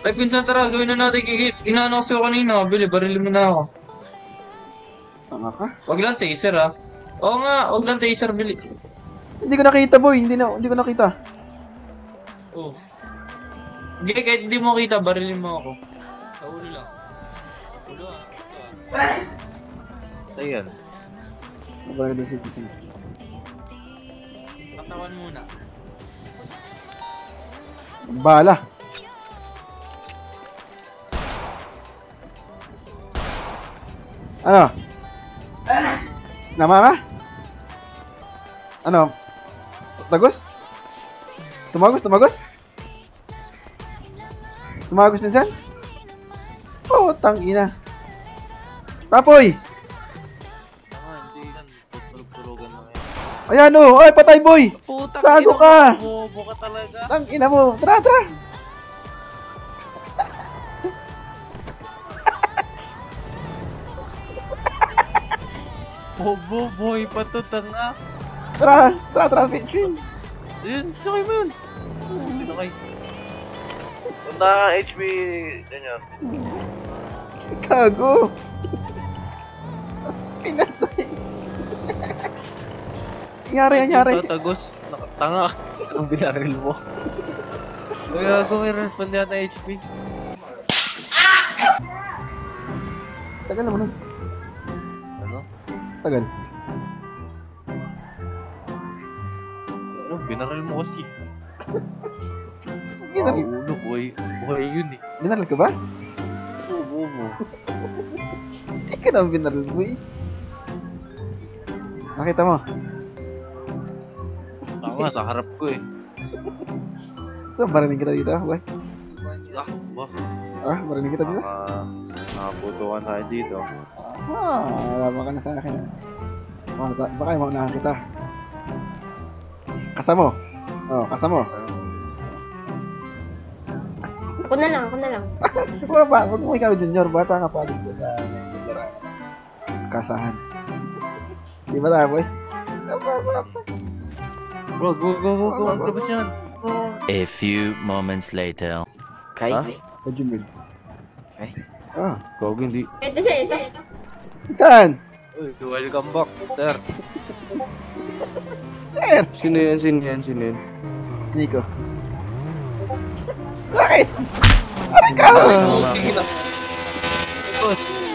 Ay, pinsan, tara, gawin na natin kikit. Inaano ko sa'yo kanina, barili mo na ako. Tanga ka? Wag lang taser, ah. Oo nga, wag lang taser, bili. Hindi ko nakita, boy. Hindi ko nakita. Oh. Hindi, kahit hindi mo kita, barilin mo ako. Sa ulo lang. Ulo, ah. Ito, ah. Ayan. Nabaril na si Pising. Katawan muna. Bala. Ano? Nama ka? Ano? Tagos? Tumagos? Tumagos minsan? Oh, tangina. Tapoy! Hindi yan. Tulog-tulogan lang yan. Ayan oh! Ay, patay boy! Puta, Gago ka! Bobo ka talaga. Tangina mo! Tara! Bobo, boy pa to, tanga. Tara, Pitchin! Ayun, sakay mo yun. Sinakay. Punta ka HB, ganyan. Gago! Pinatay! Nangyari. Tatagos. Tanga. Ang binaril mo. Kaya ako may respond yata HP. Tagal naman nun. Ano? Tagal. Ano? Binaril mo kasi. Binaril? Ulo, boy. Buhay yun eh. Binaril ka ba? Oo, bobo. Hindi ka naman binaril mo eh. Nakita mo? Tanga, sa harap ko eh. Gusto barilin kita dito, boy? Wah. Barilin kita dito? Nakaputukan tayo dito. Laban ka na sa akin. Baka yung maunahan kita. Kasamo. Kasamo. Ako na lang. Huwag mo ikaw, Junior. Bata ka pa dito sa kasahan. Di ba tayo, boy? Bro, go. Labas yan. Go. A few moments later. Kai? What do you mean? Ay. Gago hindi. Ito siya. Saan? Uy, welcome back, sir. Sino yan? Nico. Bakit? Ano ka? Oh, sige na. Boss.